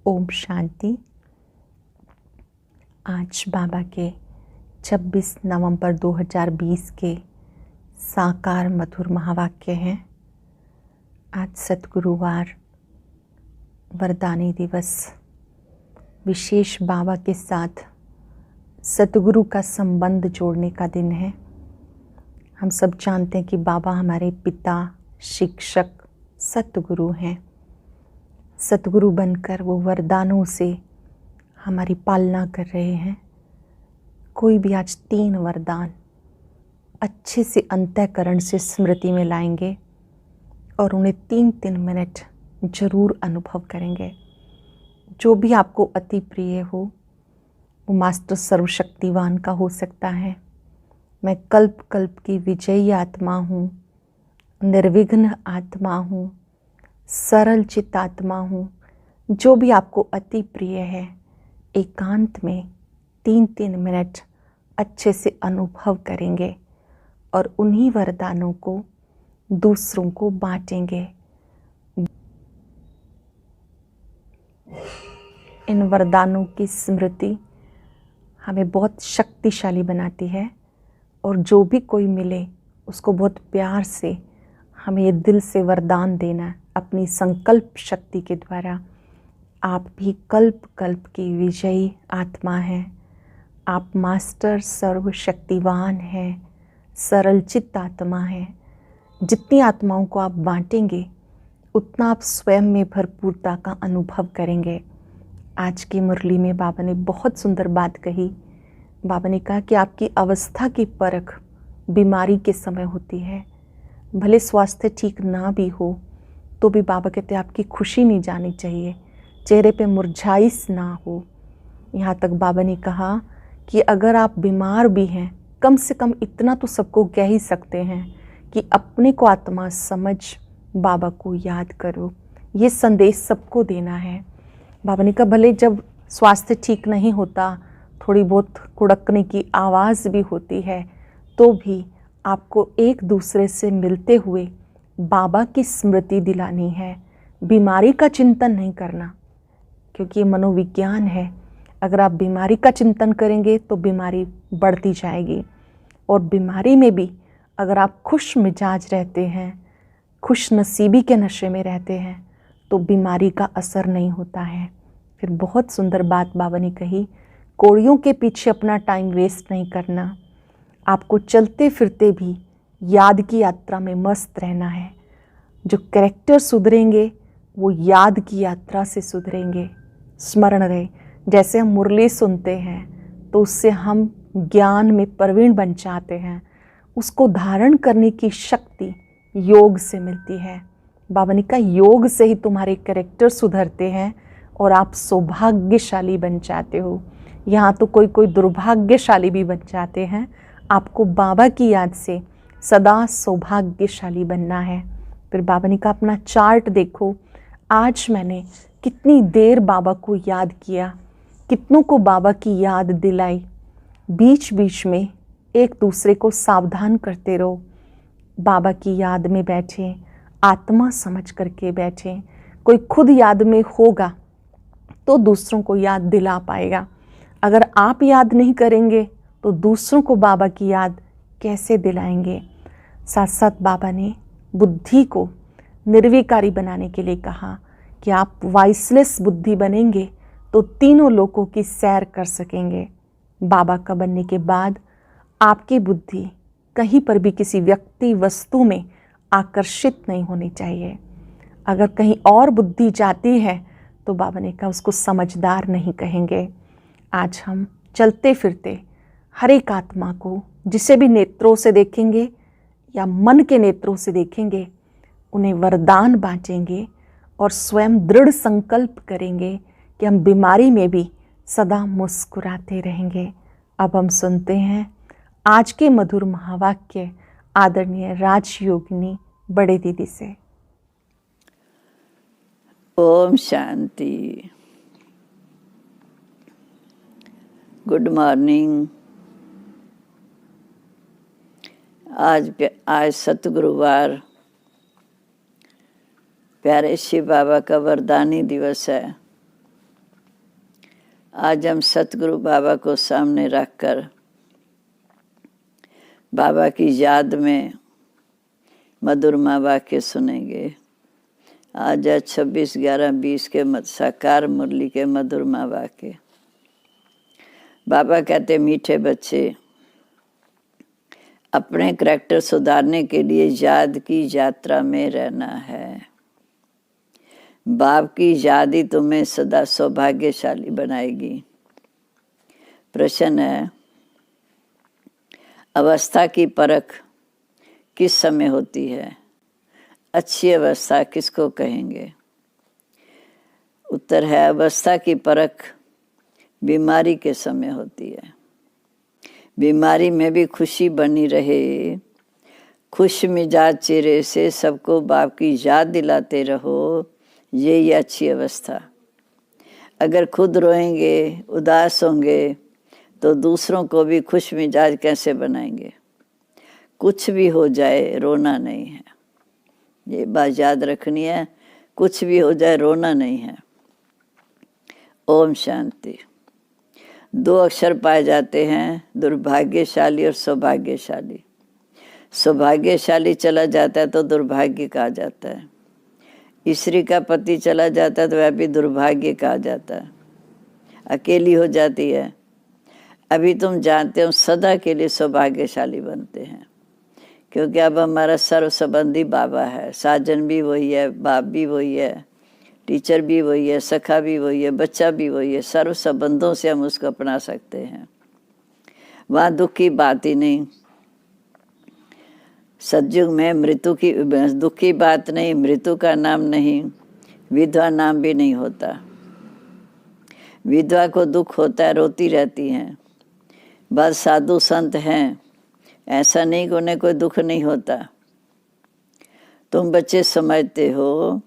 ओम शांति। आज बाबा के 26 नवंबर 2020 के साकार मधुर महावाक्य हैं। आज सतगुरुवार वरदानी दिवस, विशेष बाबा के साथ सतगुरु का संबंध जोड़ने का दिन है। हम सब जानते हैं कि बाबा हमारे पिता, शिक्षक, सतगुरु हैं। सतगुरु बनकर वो वरदानों से हमारी पालना कर रहे हैं। कोई भी आज 3 वरदान अच्छे से अंतःकरण से स्मृति में लाएंगे और उन्हें 3-3 मिनट जरूर अनुभव करेंगे। जो भी आपको अति प्रिय हो, वो मास्टर सर्वशक्तिवान का हो सकता है। मैं कल्प कल्प की विजयी आत्मा हूँ, निर्विघ्न आत्मा हूँ, सरल चित्त आत्मा हूँ। जो भी आपको अति प्रिय है, एकांत में 3-3 मिनट अच्छे से अनुभव करेंगे और उन्हीं वरदानों को दूसरों को बांटेंगे। इन वरदानों की स्मृति हमें बहुत शक्तिशाली बनाती है और जो भी कोई मिले उसको बहुत प्यार से हमें ये दिल से वरदान देना, अपनी संकल्प शक्ति के द्वारा। आप भी कल्प कल्प की विजयी आत्मा हैं। आप मास्टर सर्वशक्तिवान हैं, सरल चित्त आत्मा हैं। जितनी आत्माओं को आप बांटेंगे, उतना आप स्वयं में भरपूरता का अनुभव करेंगे। आज की मुरली में बाबा ने बहुत सुंदर बात कही। बाबा ने कहा कि आपकी अवस्था की परख बीमारी के समय होती है। भले स्वास्थ्य ठीक ना भी हो तो भी बाबा कहते हैं आपकी खुशी नहीं जानी चाहिए, चेहरे पे मुरझाइश ना हो। यहाँ तक बाबा ने कहा कि अगर आप बीमार भी हैं, कम से कम इतना तो सबको कह ही सकते हैं कि अपने को आत्मा समझ बाबा को याद करो। ये संदेश सबको देना है। बाबा ने कहा भले जब स्वास्थ्य ठीक नहीं होता, थोड़ी बहुत कुड़कने की आवाज़ भी होती है, तो भी आपको एक दूसरे से मिलते हुए बाबा की स्मृति दिलानी है। बीमारी का चिंतन नहीं करना, क्योंकि ये मनोविज्ञान है। अगर आप बीमारी का चिंतन करेंगे तो बीमारी बढ़ती जाएगी। और बीमारी में भी अगर आप खुश मिजाज रहते हैं, खुश नसीबी के नशे में रहते हैं, तो बीमारी का असर नहीं होता है। फिर बहुत सुंदर बात बाबा ने कही, कोड़ियों के पीछे अपना टाइम वेस्ट नहीं करना। आपको चलते फिरते भी याद की यात्रा में मस्त रहना है। जो कैरेक्टर सुधरेंगे वो याद की यात्रा से सुधरेंगे। स्मरण रहे, जैसे हम मुरली सुनते हैं तो उससे हम ज्ञान में प्रवीण बन जाते हैं। उसको धारण करने की शक्ति योग से मिलती है। बाबा ने कहा योग से ही तुम्हारे कैरेक्टर सुधरते हैं और आप सौभाग्यशाली बन जाते हो। यहाँ तो कोई दुर्भाग्यशाली भी बन जाते हैं। आपको बाबा की याद से सदा सौभाग्यशाली बनना है। फिर बाबा ने कहा अपना चार्ट देखो, आज मैंने कितनी देर बाबा को याद किया, कितनों को बाबा की याद दिलाई। बीच बीच में एक दूसरे को सावधान करते रहो। बाबा की याद में बैठें, आत्मा समझ करके बैठें। कोई खुद याद में होगा तो दूसरों को याद दिला पाएगा। अगर आप याद नहीं करेंगे तो दूसरों को बाबा की याद कैसे दिलाएंगे। साथ साथ बाबा ने बुद्धि को निर्विकारी बनाने के लिए कहा कि आप वाइसलेस बुद्धि बनेंगे तो तीनों लोकों की सैर कर सकेंगे। बाबा का बनने के बाद आपकी बुद्धि कहीं पर भी किसी व्यक्ति वस्तु में आकर्षित नहीं होनी चाहिए। अगर कहीं और बुद्धि जाती है तो बाबा ने कहा उसको समझदार नहीं कहेंगे। आज हम चलते फिरते हर एक आत्मा को जिसे भी नेत्रों से देखेंगे या मन के नेत्रों से देखेंगे, उन्हें वरदान बांटेंगे और स्वयं दृढ़ संकल्प करेंगे कि हम बीमारी में भी सदा मुस्कुराते रहेंगे। अब हम सुनते हैं आज के मधुर महावाक्य आदरणीय राजयोगिनी बड़े दीदी से। ओम शांति। Good morning. आज सतगुरुवार, प्यारे शिव बाबा का वरदानी दिवस है। आज हम सतगुरु बाबा को सामने रखकर बाबा की याद में मधुरमा वाक्य सुनेंगे। आज 26/11/20 के साकार मुरली के मधुरमा वाक्य। बाबा कहते, मीठे बच्चे, अपने करैक्टर सुधारने के लिए याद की यात्रा में रहना है। बाप की याद ही तुम्हें सदा सौभाग्यशाली बनाएगी। प्रश्न है, अवस्था की परख किस समय होती है? अच्छी अवस्था किसको कहेंगे? उत्तर है, अवस्था की परख बीमारी के समय होती है। बीमारी में भी खुशी बनी रहे, खुश मिजाज चेहरे से सबको बाप की याद दिलाते रहो, यही अच्छी अवस्था। अगर खुद रोएंगे, उदास होंगे, तो दूसरों को भी खुश मिजाज कैसे बनाएंगे? कुछ भी हो जाए, रोना नहीं है। ये बात याद रखनी है, कुछ भी हो जाए, रोना नहीं है। ओम शांति। 2 अक्षर पाए जाते हैं, दुर्भाग्यशाली और सौभाग्यशाली। सौभाग्यशाली चला जाता है तो दुर्भाग्य कहा जाता है। स्त्री का पति चला जाता है तो वह भी दुर्भाग्य कहा जाता है। अकेली हो जाती है, अभी तुम जानते हो सदा के लिए सौभाग्यशाली बनते हैं, क्योंकि अब हमारा सर्व संबंधी बाबा है। साजन भी वही है, बाप भी वही है, टीचर भी वही है, सखा भी वही है, बच्चा भी वही है। सर्व संबंधों से हम उसको अपना सकते हैं। वहाँ दुख की बात ही नहीं। सतयुग में मृत्यु की दुख की बात नहीं, मृत्यु का नाम नहीं, विधवा नाम भी नहीं होता। विधवा को दुख होता है, रोती रहती हैं। बस साधु संत हैं, ऐसा नहीं कि उन्हें कोई दुख नहीं होता। तुम बच्चे समझते हो,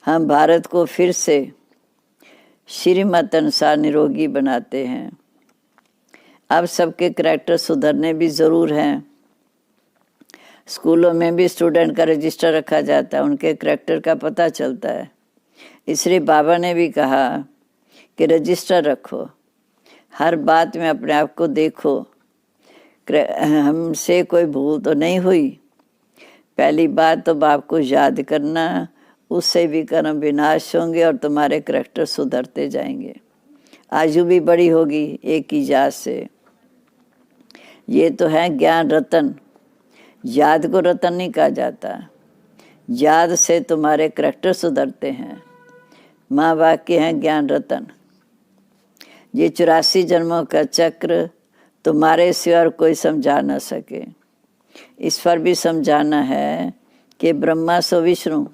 हम भारत को फिर से श्रीमत अनुसार निरोगी बनाते हैं। अब सबके करैक्टर सुधरने भी ज़रूर हैं। स्कूलों में भी स्टूडेंट का रजिस्टर रखा जाता है, उनके करैक्टर का पता चलता है। इसलिए बाबा ने भी कहा कि रजिस्टर रखो, हर बात में अपने आप को देखो, हमसे कोई भूल तो नहीं हुई। पहली बात तो बाप को याद करना, उससे भी कर्म विनाश होंगे और तुम्हारे करैक्टर सुधरते जाएंगे। आयु भी बड़ी होगी एक की याद से। ये तो है ज्ञान रतन। याद को रतन नहीं कहा जाता। याद से तुम्हारे करैक्टर सुधरते हैं। माँ वाक्य हैं ज्ञान रतन। ये 84 जन्मों का चक्र तुम्हारे सिवा और कोई समझा न सके। इस पर भी समझाना है कि ब्रह्मा सो विष्णु,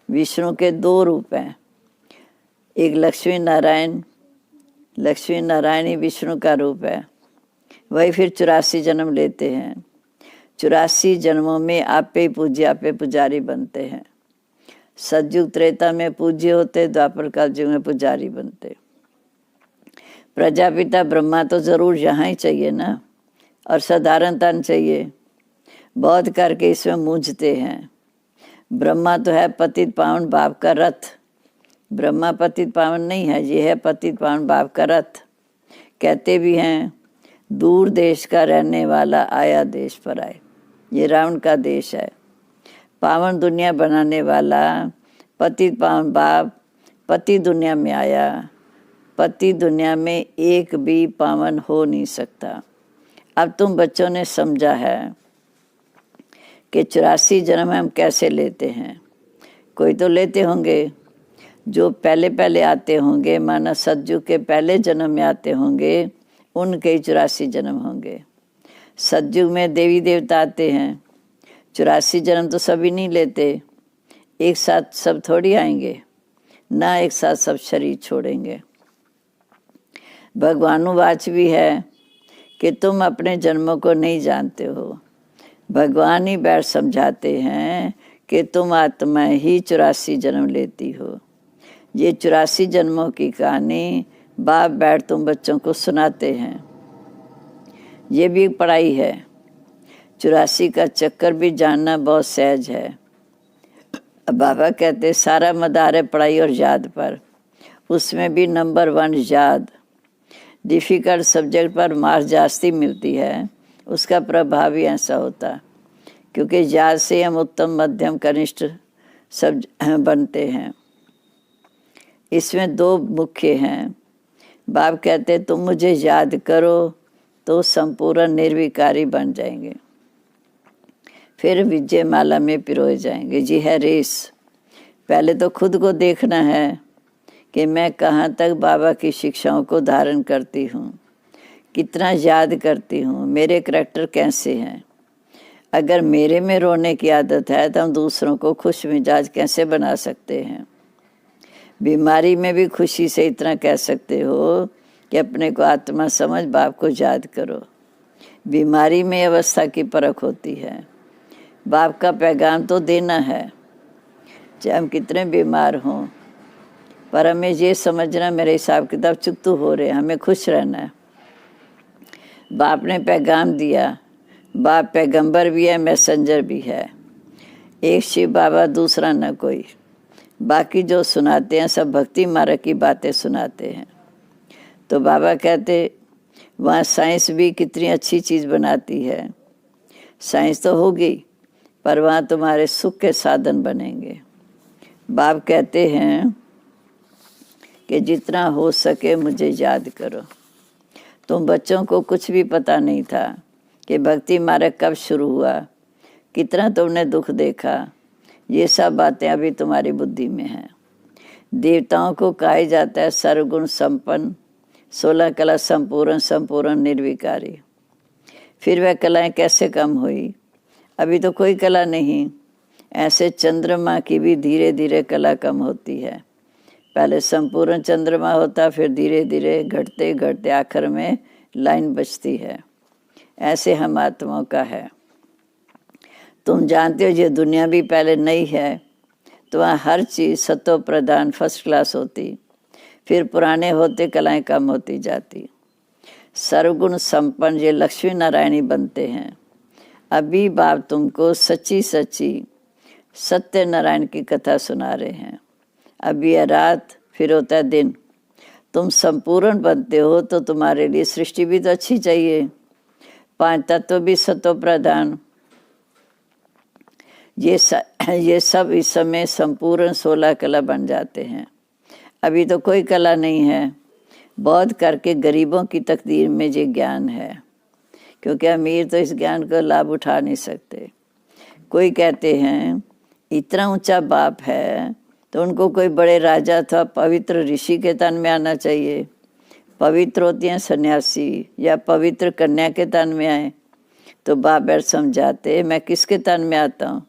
विष्णु के 2 रूप हैं। एक लक्ष्मी नारायण, लक्ष्मी नारायण ही विष्णु का रूप है। वही फिर 84 जन्म लेते हैं। 84 जन्मों में आपे पूज्य, आपे पुजारी बनते हैं। सतयुग त्रेता में पूज्य होते, द्वापर काल युग में पुजारी बनते। प्रजापिता ब्रह्मा तो जरूर यहाँ ही चाहिए ना, और साधारण तन चाहिए। बहुत करके इसमें मूंझते हैं। ब्रह्मा तो है पतित पावन बाप का रथ। ब्रह्मा पतित पावन नहीं है, ये है पतित पावन बाप का रथ। कहते भी हैं, दूर देश का रहने वाला आया देश पर आए। ये रावण का देश है। पावन दुनिया बनाने वाला पतित पावन बाप पति दुनिया में आया। पति दुनिया में एक भी पावन हो नहीं सकता। अब तुम बच्चों ने समझा है कि 84 जन्म हम कैसे लेते हैं। कोई तो लेते होंगे जो पहले पहले आते होंगे, माना सतयुग के पहले जन्म में आते होंगे, उनके 84 जन्म होंगे। सतयुग में देवी देवता आते हैं। 84 जन्म तो सभी नहीं लेते। एक साथ सब थोड़ी आएंगे ना, एक साथ सब शरीर छोड़ेंगे। भगवानुवाच भी है कि तुम अपने जन्मों को नहीं जानते हो। भगवान ही बैठ समझाते हैं कि तुम आत्मा ही 84 जन्म लेती हो। ये 84 जन्मों की कहानी बाप बैठ तुम बच्चों को सुनाते हैं। ये भी एक पढ़ाई है। 84 का चक्कर भी जानना बहुत सहज है। अब बाबा कहते सारा मदार है पढ़ाई और याद पर। उसमें भी नंबर 1 याद। डिफ़िकल्ट सब्जेक्ट पर मार्क्स जास्ती मिलती है, उसका प्रभाव भी ऐसा होता, क्योंकि याद से हम उत्तम मध्यम कनिष्ठ सब बनते हैं। इसमें दो मुख्य हैं। बाप कहते तुम मुझे याद करो तो संपूर्ण निर्विकारी बन जाएंगे, फिर विजय माला में पिरोए जाएंगे। जी है रेस। पहले तो खुद को देखना है कि मैं कहाँ तक बाबा की शिक्षाओं को धारण करती हूँ, कितना याद करती हूँ, मेरे करैक्टर कैसे हैं। अगर मेरे में रोने की आदत है तो हम दूसरों को खुश मिजाज कैसे बना सकते हैं। बीमारी में भी खुशी से इतना कह सकते हो कि अपने को आत्मा समझ बाप को याद करो। बीमारी में अवस्था की परख होती है। बाप का पैगाम तो देना है, चाहे हम कितने बीमार हों, पर हमें ये समझना मेरे हिसाब किताब चुकतू हो रहे, हमें खुश रहना है। बाप ने पैगाम दिया। बाप पैगंबर भी है, मैसेंजर भी है। एक शिव बाबा, दूसरा न कोई। बाकी जो सुनाते हैं सब भक्ति मार्ग की बातें सुनाते हैं। तो बाबा कहते वहाँ साइंस भी कितनी अच्छी चीज़ बनाती है। साइंस तो होगी, पर वहाँ तुम्हारे सुख के साधन बनेंगे। बाप कहते हैं कि जितना हो सके मुझे याद करो। तुम बच्चों को कुछ भी पता नहीं था कि भक्ति मार्ग कब शुरू हुआ, कितना तुमने दुख देखा। ये सब बातें अभी तुम्हारी बुद्धि में हैं। देवताओं को कहा जाता है सर्वगुण संपन्न, 16 कला संपूर्ण, संपूर्ण निर्विकारी। फिर वह कलाएं कैसे कम हुई? अभी तो कोई कला नहीं। ऐसे चंद्रमा की भी धीरे धीरे कला कम होती है। पहले संपूर्ण चंद्रमा होता, फिर धीरे धीरे घटते घटते आखिर में लाइन बचती है। ऐसे हम आत्माओं का है। तुम जानते हो ये दुनिया भी पहले नई है, तो वहाँ हर चीज़ सतो प्रधान फर्स्ट क्लास होती, फिर पुराने होते कलाएं कम होती जाती। सर्वगुण संपन्न ये लक्ष्मी नारायणी बनते हैं। अभी बाप तुमको सच्ची सच्ची सत्य नारायण की कथा सुना रहे हैं। अभी है रात, फिर होता है दिन। तुम संपूर्ण बनते हो तो तुम्हारे लिए सृष्टि भी तो अच्छी चाहिए। 5 तत्व भी सतो प्रधान, ये सब इस समय संपूर्ण 16 कला बन जाते हैं। अभी तो कोई कला नहीं है। बहुत करके गरीबों की तकदीर में ये ज्ञान है, क्योंकि अमीर तो इस ज्ञान का लाभ उठा नहीं सकते। कोई कहते हैं इतना ऊंचा बाप है तो उनको कोई बड़े राजा अथवा पवित्र ऋषि के तन में आना चाहिए। पवित्र होती हैं सन्यासी या पवित्र कन्या के तन में आए। तो बाप बैठ समझाते मैं किसके तन में आता हूँ?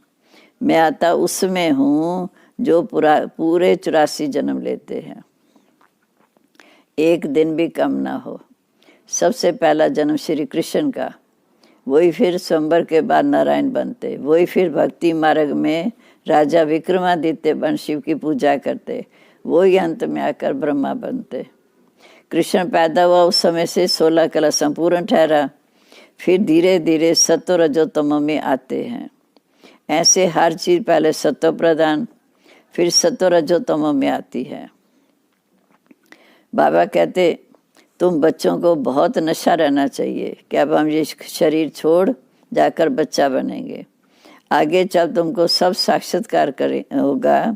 मैं आता उसमें हूँ जो पूरे 84 जन्म लेते हैं, एक दिन भी कम ना हो। सबसे पहला जन्म श्री कृष्ण का, वही फिर स्वयंवर के बाद नारायण बनते, वही फिर भक्ति मार्ग में राजा विक्रमादित्य बन शिव की पूजा करते, वही अंत में आकर ब्रह्मा बनते। कृष्ण पैदा हुआ उस समय से 16 कला संपूर्ण ठहरा, फिर धीरे धीरे सत्व रजो तमो में आते हैं। ऐसे हर चीज़ पहले सत्व प्रधान, फिर सत्व रजो तमो में आती है। बाबा कहते तुम बच्चों को बहुत नशा रहना चाहिए कि अब हम ये शरीर छोड़ जाकर बच्चा बनेंगे। आगे चल तुमको सब साक्षात्कार होगा।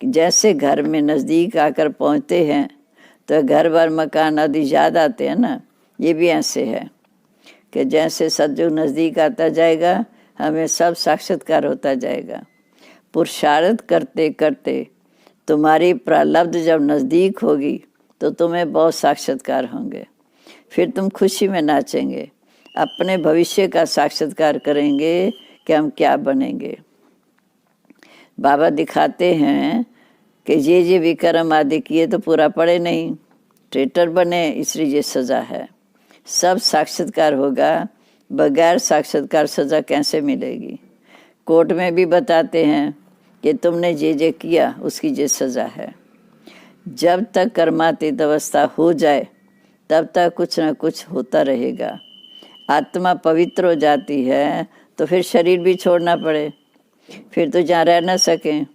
जैसे घर में नज़दीक आकर पहुँचते हैं तो घर बार मकान आदि याद आते हैं ना, ये भी ऐसे है कि जैसे सतयुग नज़दीक आता जाएगा हमें सब साक्षात्कार होता जाएगा। पुरुषार्थ करते करते तुम्हारी प्रारब्ध जब नज़दीक होगी तो तुम्हें बहुत साक्षात्कार होंगे। फिर तुम खुशी में नाचेंगे, अपने भविष्य का साक्षात्कार करेंगे कि हम क्या बनेंगे। बाबा दिखाते हैं कि ये विक्रम आदि किए तो पूरा पड़े नहीं, ट्रेटर बने, इसलिए ये सज़ा है। सब साक्षात्कार होगा, बगैर साक्षात्कार सज़ा कैसे मिलेगी। कोर्ट में भी बताते हैं कि तुमने ये किया उसकी ये सज़ा है। जब तक कर्मातीत अवस्था हो जाए तब तक कुछ न कुछ होता रहेगा। आत्मा पवित्र हो जाती है तो फिर शरीर भी छोड़ना पड़े, फिर तो जहाँ रह न सकें।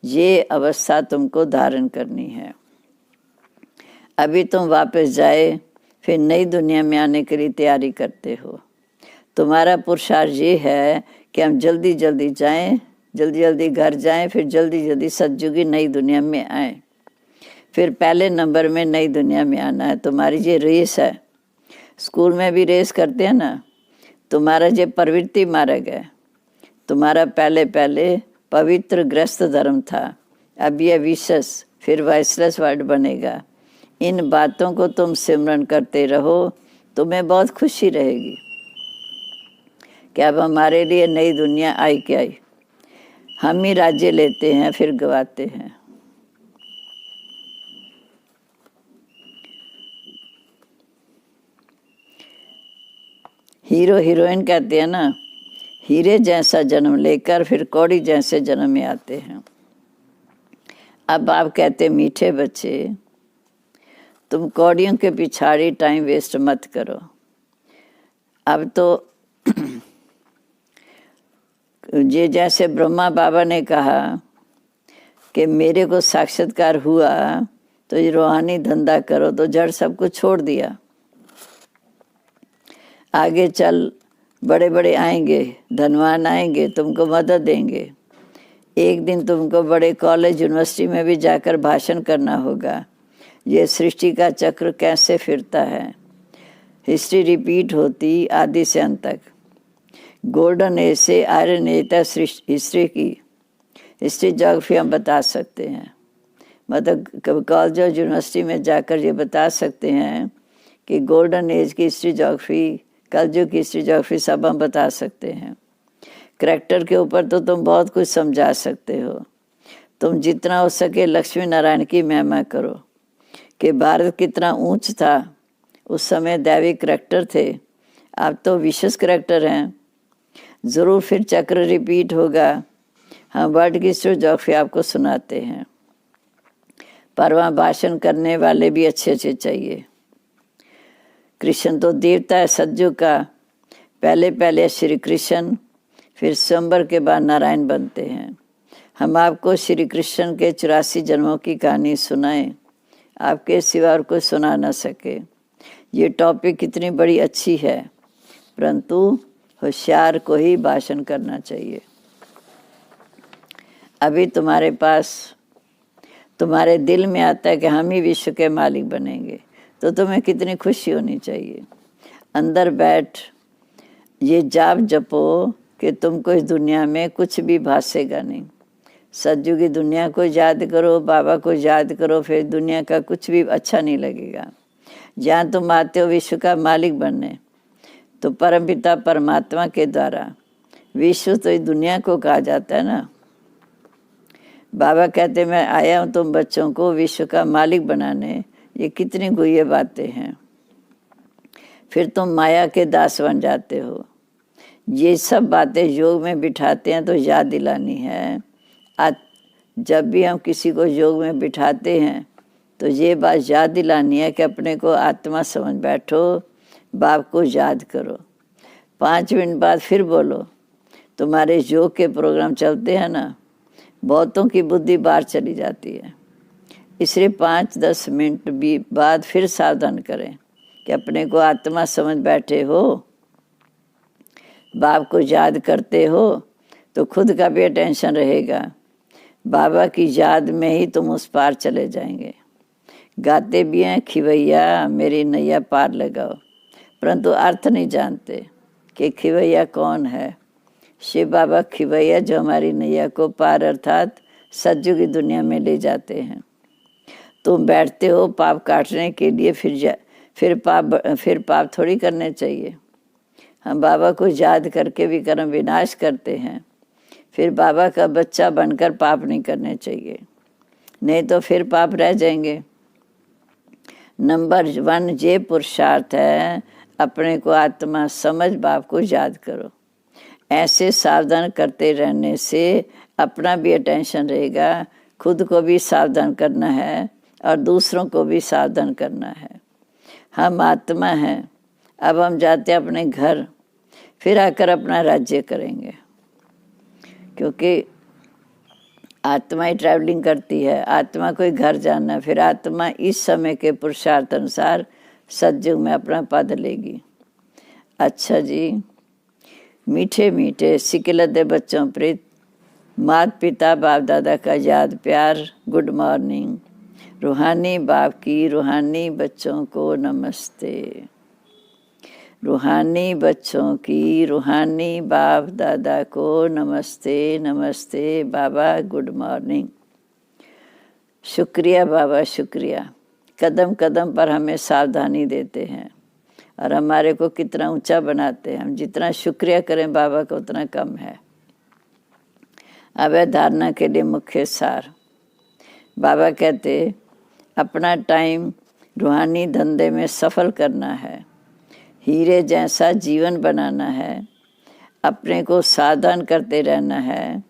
ये अवस्था तुमको धारण करनी है। अभी तुम वापस जाए फिर नई दुनिया में आने के लिए तैयारी करते हो। तुम्हारा पुरुषार्थ ये है कि हम जल्दी जल्दी जाएं, जल्दी जल्दी घर जाएं, फिर जल्दी जल्दी सतयुगी नई दुनिया में आएं। फिर पहले नंबर में नई दुनिया में आना है। तुम्हारी ये रेस है, स्कूल में भी रेस करते हैं ना। तुम्हारा ये प्रवृत्ति मार्ग है। तुम्हारा पहले पहले पवित्र गृहस्थ धर्म था, अब यह विशेष फिर वाइसलेस वर्ड बनेगा। इन बातों को तुम सिमरन करते रहो, तुम्हें बहुत खुशी रहेगी कि अब हमारे लिए नई दुनिया आई क्या आई। हम ही राज्य लेते हैं फिर गवाते हैं। हीरो हीरोइन कहते हैं ना, हीरे जैसा जन्म लेकर फिर कौड़ी जैसे जन्म में आते हैं। अब आप कहते मीठे बच्चे, तुम कौड़ियों के पिछाड़ी टाइम वेस्ट मत करो। अब तो ये जैसे ब्रह्मा बाबा ने कहा कि मेरे को साक्षात्कार हुआ तो ये रूहानी धंधा करो, तो जड़ सब कुछ छोड़ दिया। आगे चल बड़े बड़े आएंगे, धनवान आएंगे, तुमको मदद देंगे। एक दिन तुमको बड़े कॉलेज यूनिवर्सिटी में भी जाकर भाषण करना होगा। ये सृष्टि का चक्र कैसे फिरता है, हिस्ट्री रिपीट होती आदि से अंत तक। गोल्डन एज से आयरन एज तक हिस्ट्री की हिस्ट्री ज्योग्राफी हम बता सकते हैं। मतलब कॉलेज और यूनिवर्सिटी में जाकर ये बता सकते हैं कि गोल्डन एज की हिस्ट्री ज्योग्राफी, कलयुग की हिस्ट्री ज्योग्राफी सब हम बता सकते हैं। करैक्टर के ऊपर तो तुम बहुत कुछ समझा सकते हो। तुम जितना हो सके लक्ष्मी नारायण की महिमा करो कि भारत कितना ऊंच था, उस समय दैविक करैक्टर थे, अब तो विशेष करैक्टर हैं। ज़रूर फिर चक्र रिपीट होगा। हम वर्ल्ड की हिस्ट्री ज्योग्राफी आपको सुनाते हैं, पर वहाँ भाषण करने वाले भी अच्छे अच्छे चाहिए। कृष्ण तो देवता है सतयुग का, पहले पहले श्री कृष्ण, फिर स्वयंवर के बाद नारायण बनते हैं। हम आपको श्री कृष्ण के 84 जन्मों की कहानी सुनाएं, आपके सिवा और कोई सुना न सके। ये टॉपिक कितनी बड़ी अच्छी है, परंतु होशियार को ही भाषण करना चाहिए। अभी तुम्हारे पास, तुम्हारे दिल में आता है कि हम ही विश्व के मालिक बनेंगे, तो तुम्हें कितनी खुशी होनी चाहिए। अंदर बैठ ये जाप जपो कि तुमको इस दुनिया में कुछ भी भासेगा नहीं। सतयुग की दुनिया को याद करो, बाबा को याद करो, फिर दुनिया का कुछ भी अच्छा नहीं लगेगा। जहाँ तुम आते हो विश्व का मालिक बनने, तो परमपिता परमात्मा के द्वारा विश्व तो इस दुनिया को कहा जाता है ना। बाबा कहते मैं आया हूँ तुम बच्चों को विश्व का मालिक बनाने। ये कितनी गुह्य बातें हैं। फिर तुम माया के दास बन जाते हो। ये सब बातें योग में बिठाते हैं तो याद दिलानी है। आज जब भी हम किसी को योग में बिठाते हैं तो ये बात याद दिलानी है कि अपने को आत्मा समझ बैठो, बाप को याद करो। 5 मिनट बाद फिर बोलो। तुम्हारे योग के प्रोग्राम चलते हैं ना, बहुतों की बुद्धि बाहर चली जाती है, इसलिए 5-10 मिनट भी बाद फिर सावधान करें कि अपने को आत्मा समझ बैठे हो, बाप को याद करते हो, तो खुद का भी अटेंशन रहेगा। बाबा की याद में ही तुम उस पार चले जाएंगे। गाते भी हैं खिवैया मेरी नैया पार लगाओ, परंतु अर्थ नहीं जानते कि खिवैया कौन है। शिव बाबा खिवैया जो हमारी नैया को पार अर्थात सतयुग की दुनिया में ले जाते हैं। तुम बैठते हो पाप काटने के लिए, फिर पाप थोड़ी करने चाहिए। हम बाबा को याद करके भी कर्म विनाश करते हैं, फिर बाबा का बच्चा बनकर पाप नहीं करने चाहिए, नहीं तो फिर पाप रह जाएंगे। नंबर 1 ये पुरुषार्थ है, अपने को आत्मा समझ बाप को याद करो। ऐसे सावधान करते रहने से अपना भी अटेंशन रहेगा, खुद को भी सावधान करना है और दूसरों को भी सावधान करना है। हम आत्मा हैं, अब हम जाते हैं अपने घर, फिर आकर अपना राज्य करेंगे, क्योंकि आत्मा ही ट्रैवलिंग करती है। आत्मा को ही घर जाना, फिर आत्मा इस समय के पुरुषार्थ अनुसार सतयुग में अपना पद लेगी। अच्छा जी, मीठे मीठे सिकिलदे बच्चों प्रीत, माता पिता बाप दादा का याद प्यार, गुड मॉर्निंग। रूहानी बाप की रूहानी बच्चों को नमस्ते। रूहानी बच्चों की रूहानी बाप दादा को नमस्ते नमस्ते। बाबा गुड मॉर्निंग। शुक्रिया बाबा, शुक्रिया। कदम कदम पर हमें सावधानी देते हैं और हमारे को कितना ऊंचा बनाते हैं। हम जितना शुक्रिया करें बाबा का उतना कम है। अवैध धारणा के लिए मुख्य सार। बाबा कहते अपना टाइम रूहानी धंधे में सफल करना है, हीरे जैसा जीवन बनाना है, अपने को सावधान करते रहना है,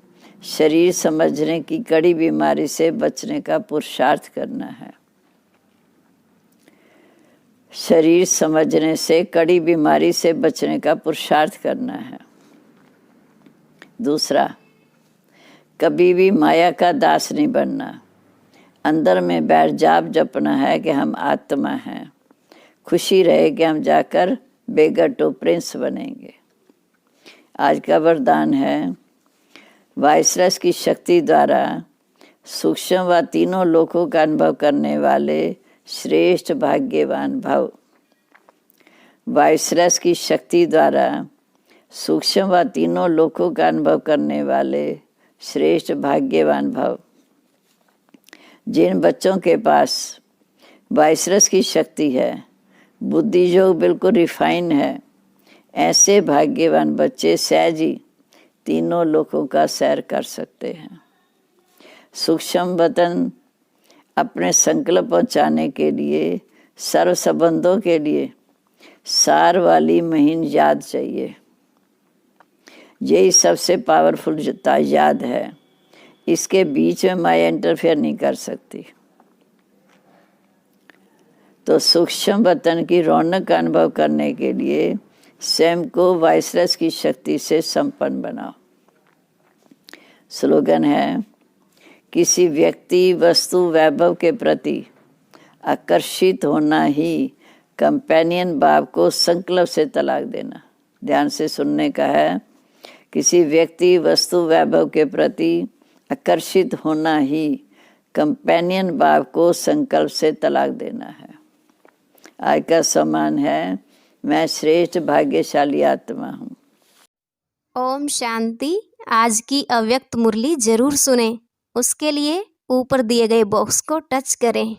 शरीर समझने की कड़ी बीमारी से बचने का पुरुषार्थ करना है। शरीर समझने से कड़ी बीमारी से बचने का पुरुषार्थ करना है। दूसरा, कभी भी माया का दास नहीं बनना। अंदर में बैठ जाप जपना है कि हम आत्मा हैं। खुशी रहे कि हम जाकर बेगटो प्रिंस बनेंगे। आज का वरदान है, वाइसरस की शक्ति द्वारा सूक्ष्म व तीनों लोकों का अनुभव करने वाले श्रेष्ठ भाग्यवान भव। वाइसरस की शक्ति द्वारा सूक्ष्म व तीनों लोकों का अनुभव करने वाले श्रेष्ठ भाग्यवान भव। जिन बच्चों के पास वाइसरस की शक्ति है, बुद्धि जो बिल्कुल रिफाइन है, ऐसे भाग्यवान बच्चे सहज ही तीनों लोकों का सैर कर सकते हैं। सूक्ष्म वतन अपने संकल्प पहुँचाने के लिए, सर्व संबंधों के लिए सार वाली महीन याद चाहिए। यही सबसे पावरफुल याद है। इसके बीच में माया इंटरफेयर नहीं कर सकती। तो सूक्ष्म वतन की रौनक का अनुभव करने के लिए स्वयं को वाइसरस की शक्ति से संपन्न बनाओ। स्लोगन है, किसी व्यक्ति वस्तु वैभव के प्रति आकर्षित होना ही कंपेनियन बाप को संकल्प से तलाक देना। ध्यान से सुनने का है। किसी व्यक्ति वस्तु वैभव के प्रति आकर्षित होना ही कंपेनियन बाप को संकल्प से तलाक देना है। आज का सम्मान है, मैं श्रेष्ठ भाग्यशाली आत्मा हूँ। ओम शांति। आज की अव्यक्त मुरली जरूर सुने। उसके लिए ऊपर दिए गए बॉक्स को टच करें।